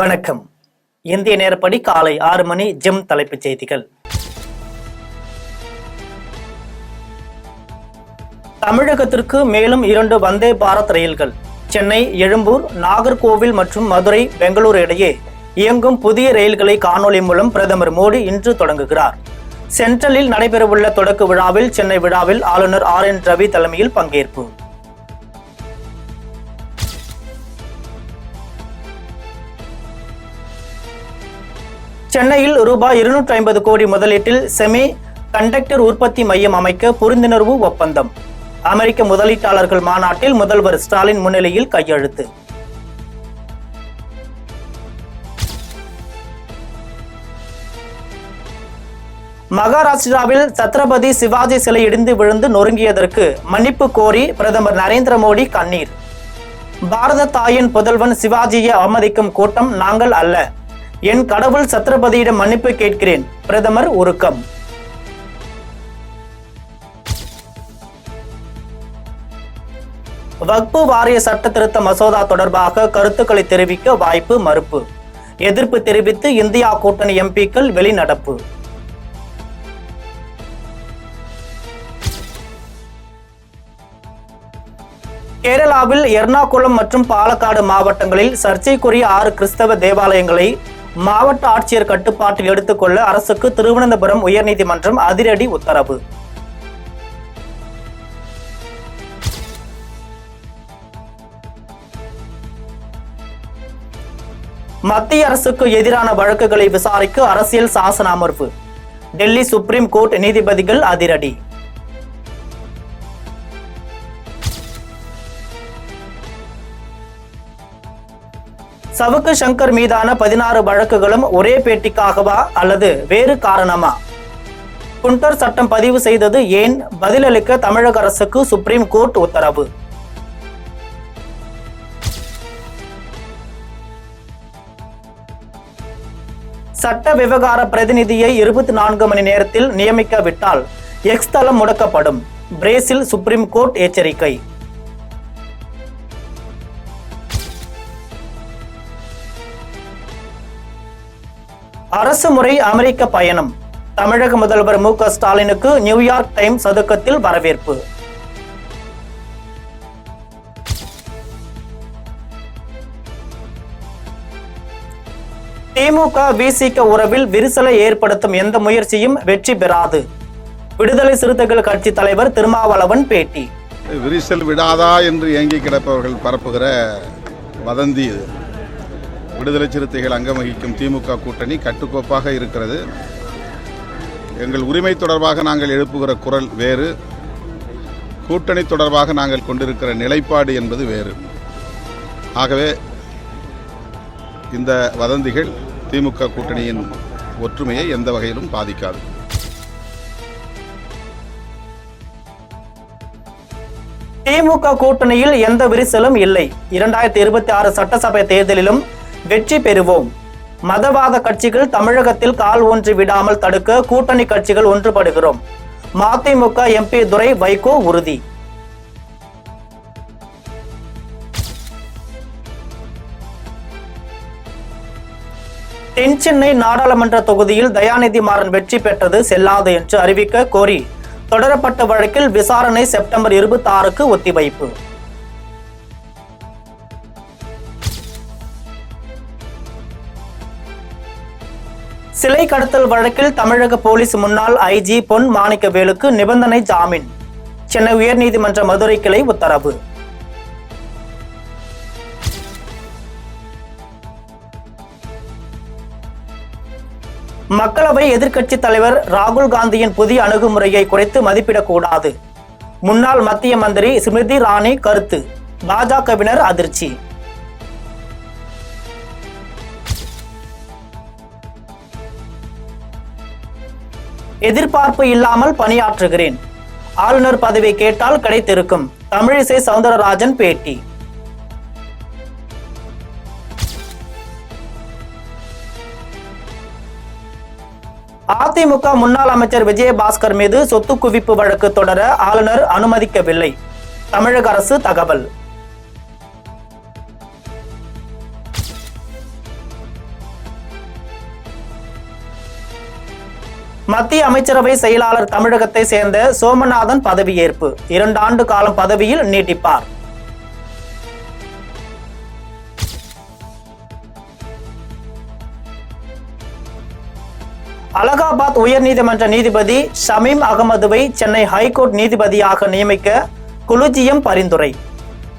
வணக்கம். இந்திய நேரப்படி காலை 6 மணி. ஜெம் தலைப்புச் செய்திகள். தமிழகத்திற்கு மேலும் 2 வந்தே பாரத் ரயில்கள். சென்னை, எழும்பூர், நாகர்கோவில் மற்றும் மதுரை, பெங்களூரு இடையே இயங்கும் புதிய ரயில்களை காணொலி மூலம் பிரதமர் மோடி இன்று தொடங்குகிறார். சென்ட்ரலில் நடைபெறவுள்ள தொடக்க விழாவில் சென்னை விழாவில் ஆளுநர் RN ரவி தலைமையில் பங்கேற்பு. சென்னையில் ரூபாய் 250 கோடி முதலீட்டில் செமி கண்டக்டர் உற்பத்தி மையம் அமைக்க புரிந்துணர்வு ஒப்பந்தம். அமெரிக்க முதலீட்டாளர்கள் மாநாட்டில் முதல்வர் ஸ்டாலின் முன்னிலையில் கையெழுத்து. மகாராஷ்டிராவில் சத்ரபதி சிவாஜி சிலை இடிந்து விழுந்து நொறுங்கியதற்கு மன்னிப்பு கோரி பிரதமர் நரேந்திர மோடி கண்ணீர். பாரத தாயின் புதல்வன் சிவாஜியை அவமதிக்கும் கூட்டம் நாங்கள் அல்ல. என் கடவுள் சத்ரபதியிடம் மன்னிப்பு கேட்கிறேன். பிரதமர் உருக்கம். வக்பு வாரிய சட்ட திருத்த மசோதா தொடர்பாக கருத்துக்களை தெரிவிக்க வாய்ப்பு மறுப்பு. எதிர்ப்பு தெரிவித்து இந்தியா கூட்டணி எம்பிக்கள் வெளிநடப்பு. கேரளாவில் எர்ணாகுளம் மற்றும் பாலக்காடு மாவட்டங்களில் சர்ச்சைக்குரிய 6 கிறிஸ்தவ தேவாலயங்களை மாவட்ட ஆட்சியர் கட்டுப்பாட்டில் எடுத்துக்கொள்ள அரசுக்கு திருவனந்தபுரம் உயர்நீதிமன்றம் அதிரடி உத்தரவு. மத்திய அரசுக்கு எதிரான வழக்குகளை விசாரிக்க அரசியல் சாசன அமர்வு. டெல்லி சுப்ரீம் கோர்ட் நீதிபதிகள் அதிரடி. சவுக்கு சங்கர் மீதான 16 வழக்குகளும் ஒரே பேட்டிக்காகவா அல்லது வேறு காரணமா? குண்டர் சட்டம் பதிவு செய்தது ஏன்? பதிலளிக்க தமிழக அரசுக்கு சுப்ரீம் கோர்ட் உத்தரவு. சட்ட விவகார பிரதிநிதியை 24 மணி நேரத்தில் நியமிக்கவிட்டால் எக்ஸ் தளம் முடக்கப்படும். பிரேசில் சுப்ரீம் கோர்ட் எச்சரிக்கை. அரசு முறை அமெரிக்க பயணம். தமிழக முதல்வர் MK ஸ்டாலினுக்கு நியூயார்க் டைம்ஸ் சதுக்கத்தில் வரவேற்பு. திமுக VCK உறவில் விரிசலை ஏற்படுத்தும் எந்த முயற்சியும் வெற்றி பெறாது. விடுதலை சிறுத்தைகள் கட்சி தலைவர் திருமாவளவன் பேட்டி. விரிசல் விடாதா என்று ஏங்கி கிடப்பவர்கள் பரப்புகிற வதந்தி இது. விடுதலை சிறுத்தைகள் அங்கம் வகிக்கும் திமுக கூட்டணி கட்டுக்கோப்பாக இருக்கிறது. எங்கள் உரிமை தொடர்பாக நாங்கள் எழுப்புகிற குரல் வேறு, கூட்டணி தொடர்பாக நாங்கள் கொண்டிருக்கிற நிலைப்பாடு என்பது வேறு. ஆகவே இந்த வதந்திகள் திமுக கூட்டணியின் ஒற்றுமையை எந்த வகையிலும் பாதிக்காது. திமுக கூட்டணியில் எந்த விரிசலும் இல்லை. 2026 சட்டசபை தேர்தலிலும் வெற்றி பெறுவோம். மதவாத கட்சிகள் தமிழகத்தில் கால் ஊன்றி விடாமல் தடுக்க கூட்டணி கட்சிகள் ஒன்றுபடுகிறோம். மதிமுக MP துரை வைகோ உறுதி. தென்சென்னை நாடாளுமன்ற தொகுதியில் தயாநிதி மாறன் வெற்றி பெற்றது செல்லாது என்று அறிவிக்க கோரி தொடரப்பட்ட வழக்கில் விசாரணை செப்டம்பர் 26க்கு ஒத்திவைப்பு. சிலை கடத்தல் வழக்கில் தமிழக போலீஸ் முன்னாள் IG பொன் மாணிக்கவேலுக்கு நிபந்தனை ஜாமீன். சென்னை உயர்நீதிமன்ற மதுரை கிளை உத்தரவு. மக்களவை எதிர்க்கட்சி தலைவர் ராகுல் காந்தியின் புதிய அணுகுமுறையை குறைத்து மதிப்பிடக்கூடாது. முன்னாள் மத்திய மந்திரி ஸ்மிருதி இரானி கருத்து. பாஜகவினர் அதிர்ச்சி. எதிர்பார்ப்பு இல்லாமல் பணியாற்றுகிறேன். ஆளுநர் பதவி கேட்டால் கிடைத்திருக்கும். தமிழிசை சவுந்தரராஜன் பேட்டி. அதிமுக முன்னாள் அமைச்சர் விஜயபாஸ்கர் மீது சொத்து குவிப்பு வழக்கு தொடர ஆளுநர் அனுமதிக்கவில்லை. தமிழக அரசு தகவல். மத்திய அமைச்சரவை செயலாளர் தமிழகத்தை சேர்ந்த சோமநாதன் பதவியேற்பு. 2 ஆண்டு காலம் பதவியில் நீட்டிப்பார். அலகாபாத் உயர்நீதிமன்ற நீதிபதி ஷமீம் அகமதுவை சென்னை ஹைகோர்ட் நீதிபதியாக நியமிக்க கொலிஜியம் பரிந்துரை.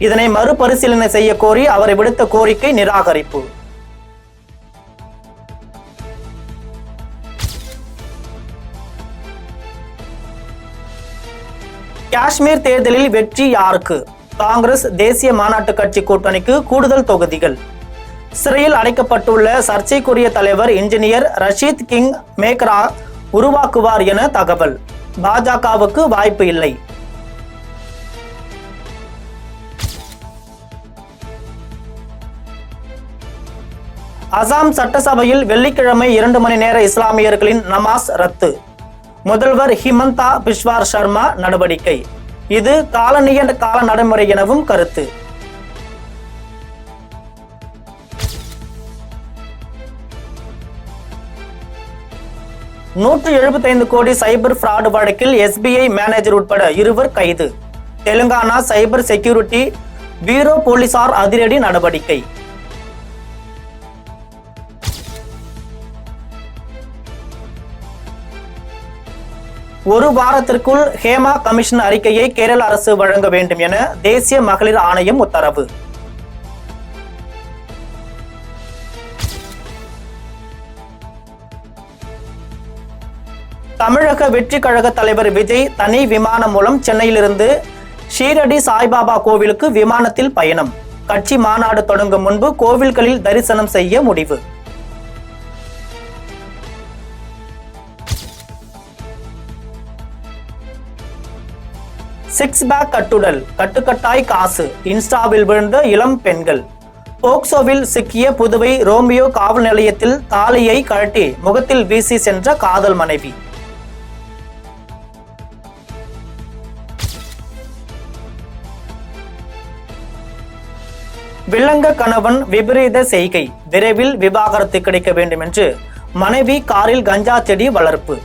இதனை மறுபரிசீலனை செய்ய கோரி அவரை விடுத்த கோரிக்கை நிராகரிப்பு. காஷ்மீர் தேர்தலில் வெற்றி யாருக்கு? காங்கிரஸ் தேசிய மாநாட்டு கட்சி கூட்டணிக்கு கூடுதல் தொகுதிகள். சிறையில் அடைக்கப்பட்டுள்ள சர்ச்சைக்குரிய தலைவர் இன்ஜினியர் ரஷீத் கிங் மேக்ரா உருவாக்குவார் என தகவல். பாஜகவுக்கு வாய்ப்பு இல்லை. அசாம் சட்டசபையில் வெள்ளிக்கிழமை 2 மணி நேர இஸ்லாமியர்களின் நமாஸ் ரத்து. முதல்வர் ஹிமந்தா பிஸ்வா சர்மா நடவடிக்கை. இது காலனிய கால நடைமுறை எனவும் கருத்து. $175 கோடி சைபர் ஃப்ராட் வழக்கில் SBI மேனேஜர் உட்பட 2 கைது. தெலுங்கானா சைபர் செக்யூரிட்டி பியூரோ போலீசார் அதிரடி நடவடிக்கை. ஒரு வாரத்திற்குள் ஹேமா கமிஷன் அறிக்கையை கேரள அரசு வழங்க வேண்டும் என தேசிய மகளிர் ஆணையம் உத்தரவு. தமிழக வெற்றி கழக தலைவர் விஜய் தனி விமானம் மூலம் சென்னையிலிருந்து ஷீரடி சாய்பாபா கோவிலுக்கு விமானத்தில் பயணம். கட்சி மாநாடு தொடங்கும் முன்பு கோவில்களில் தரிசனம் செய்ய முடிவு. சிக்ஸ் பேக் கட்டுடல், கட்டுக்கட்டாய் காசு, இன்ஸ்டாவில் விழுந்த இளம் பெண்கள். போக்சோவில் சிக்கிய புதுவை ரோமியோ காவல் நிலையத்தில் தாலியை கழட்டி முகத்தில் வீசி சென்ற காதல் மனைவி. வில்லங்க கணவன் விபரீத செய்கை, விரைவில் விவாகரத்து கிடைக்க வேண்டும் என்று மனைவி காரில் கஞ்சா செடி வளர்ப்பு.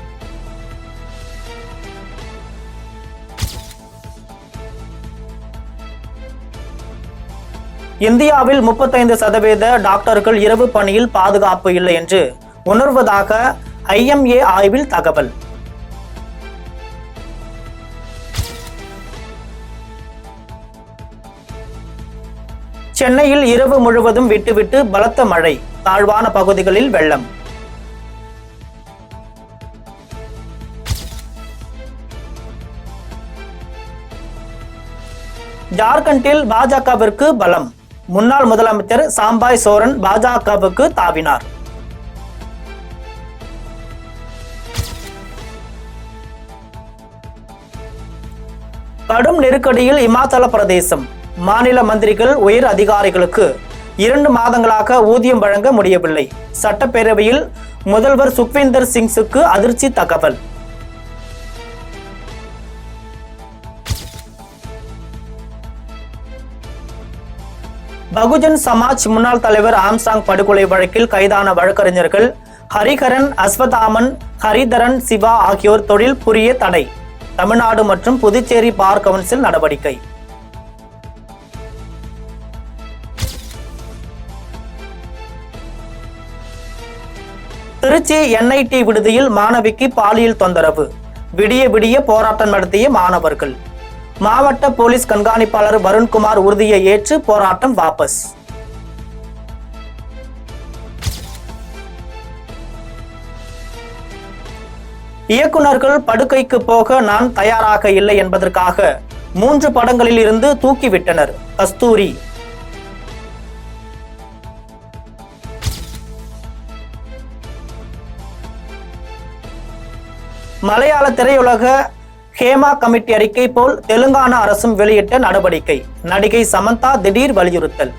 இந்தியாவில் 35% டாக்டர்கள் இரவு பணியில் பாதுகாப்பு இல்லை என்று உணர்வதாக IMA ஆய்வில் தகவல். சென்னையில் இரவு முழுவதும் விட்டுவிட்டு பலத்த மழை, தாழ்வான பகுதிகளில் வெள்ளம். ஜார்க்கண்டில் பாஜகவிற்கு பலம். முன்னாள் முதலமைச்சர் சாம்பாய் சோரன் பாஜகவுக்கு தாவினார். கடும் நெருக்கடியில் இமாச்சல பிரதேசம். மாநில மந்திரிகள் உயர் அதிகாரிகளுக்கு 2 மாதங்களாக ஊதியம் வழங்க முடியவில்லை. சட்டப்பேரவையில் முதல்வர் சுக்விந்தர் சிங்ஸுக்கு அதிர்ச்சி தகவல். பகுஜன் சமாஜ் முன்னாள் தலைவர் ஆம்ஸ்டாங் படுகொலை வழக்கில் கைதான வழக்கறிஞர்கள் ஹரிஹரன், அஸ்வதாமன், ஹரிதரன் சிவா ஆகியோர் தொழில் புரிய தடை. தமிழ்நாடு மற்றும் புதுச்சேரி பார் கவுன்சில் நடவடிக்கை. திருச்சி NIT விடுதியில் மாணவிக்கு பாலியல் தொந்தரவு. விடிய விடிய போராட்டம் நடத்திய மாணவர்கள். மாவட்ட போலீஸ் கண்காணிப்பாளர் வருண்குமார் உறுதியை ஏற்று போராட்டம் வாபஸ். இயக்குனர்கள் படுக்கைக்கு போக நான் தயாராக இல்லை என்பதற்காக 3 படங்களில் இருந்து தூக்கிவிட்டனர். கஸ்தூரி. மலையாள திரையுலக ஹேமா கமிட்டி அறிக்கை போல் தெலுங்கானா அரசும் வெளியிட்ட நடவடிக்கை. நடிகை சமந்தா திடீர் வலியுறுத்தல்.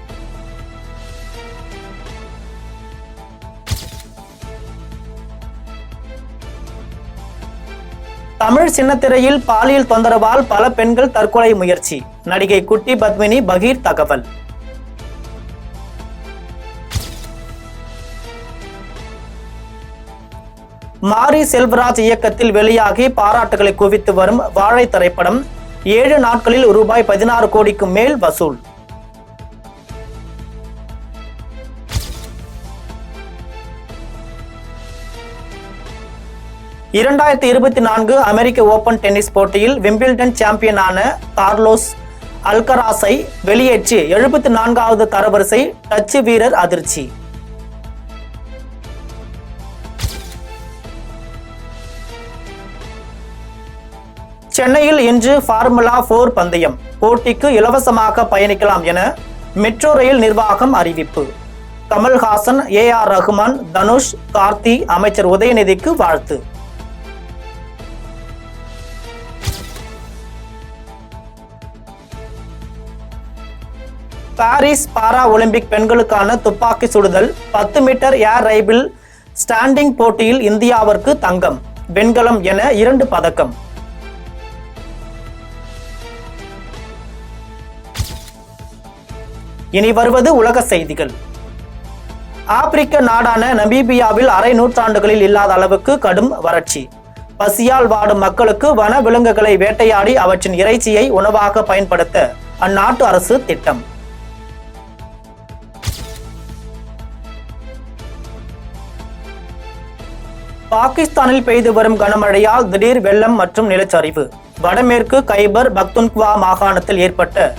தமிழ் சின்னத்திரையில் பாலியல் தொந்தரவால் பல பெண்கள் தற்கொலை முயற்சி. நடிகை குட்டி பத்மினி பகீர் தகவல். மாரி செல்வராஜ் இயக்கத்தில் வெளியாகி பாராட்டுகளை குவித்து வரும் வாழை திரைப்படம் 7 நாட்களில் ரூபாய் 16 கோடிக்கு மேல் வசூல். (2024) அமெரிக்க ஓபன் டென்னிஸ் போட்டியில் விம்பிள்டன் சாம்பியனான கார்லோஸ் அல்கராஸை வெளியேற்றி 74வது தரவரிசை டச்சு வீரர் அதிர்ச்சி. சென்னையில் இன்று ஃபார்முலா 4 பந்தயம் போட்டிக்கு இலவசமாக பயணிக்கலாம் என மெட்ரோ ரயில் நிர்வாகம் அறிவிப்பு. கமல்ஹாசன், AR ரஹ்மான், தனுஷ், கார்த்தி, அமைச்சர் உதயநிதிக்கு வாழ்த்து. பாரிஸ் பாரா ஒலிம்பிக் பெண்களுக்கான துப்பாக்கி சுடுதல் 10 மீட்டர் ஏர் ரைபிள் ஸ்டாண்டிங் போட்டியில் இந்தியாவிற்கு தங்கம், வெண்கலம் என 2 பதக்கம். இனி வருவது உலக செய்திகள். ஆப்பிரிக்க நாடான நமீபியாவில் அரை நூற்றாண்டுகளில் இல்லாத அளவுக்கு கடும் வறட்சி. பசியால் வாடும் மக்களுக்கு வன விலங்குகளை வேட்டையாடி அவற்றின் இறைச்சியை உணவாக பயன்படுத்த அந்நாட்டு அரசு திட்டம். பாகிஸ்தானில் பெய்து வரும் கனமழையால் திடீர் வெள்ளம் மற்றும் நிலச்சரிவு. வடமேற்கு கைபர் பக்துன்க்வா மாகாணத்தில் ஏற்பட்ட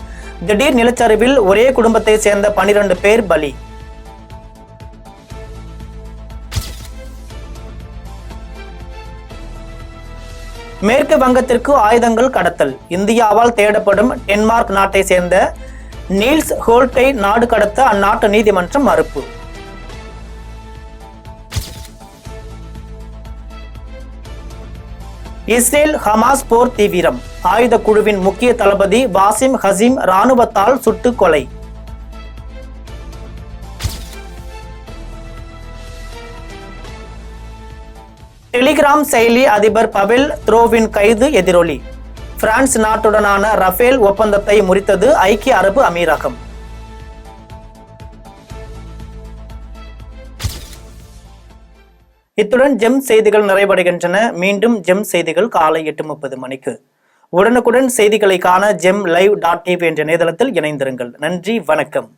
திடீர் நிலச்சரிவில் ஒரே குடும்பத்தை சேர்ந்த 12 பேர் பலி. மேற்கு வங்கத்திற்கு ஆயுதங்கள் கடத்தல். இந்தியாவால் தேடப்படும் டென்மார்க் நாட்டை சேர்ந்த நீல்ஸ் ஹோல்ட்டை நாடு கடத்த அந்நாட்டு நீதிமன்றம் மறுப்பு. இஸ்ரேல் ஹமாஸ் போர் தீவிரம். ஆயுத குழுவின் முக்கிய தளபதி வாசிம் ஹசீம் ராணுவத்தால் சுட்டுக் கொலை. டெலிகிராம் செயலி அதிபர் பவெல் த்ரோவின் கைது எதிரொலி. பிரான்ஸ் நாட்டுடனான ரஃபேல் ஒப்பந்தத்தை முறித்தது ஐக்கிய அரபு அமீரகம். இத்துடன் ஜெம் செய்திகள் நிறைவடைகின்றன. மீண்டும் ஜெம் செய்திகள் காலை 8:30 மணிக்கு. உடனுக்குடன் செய்திகளை காண GemLive.tv என்ற இணையதளத்தில் இணைந்திருங்கள். நன்றி, வணக்கம்.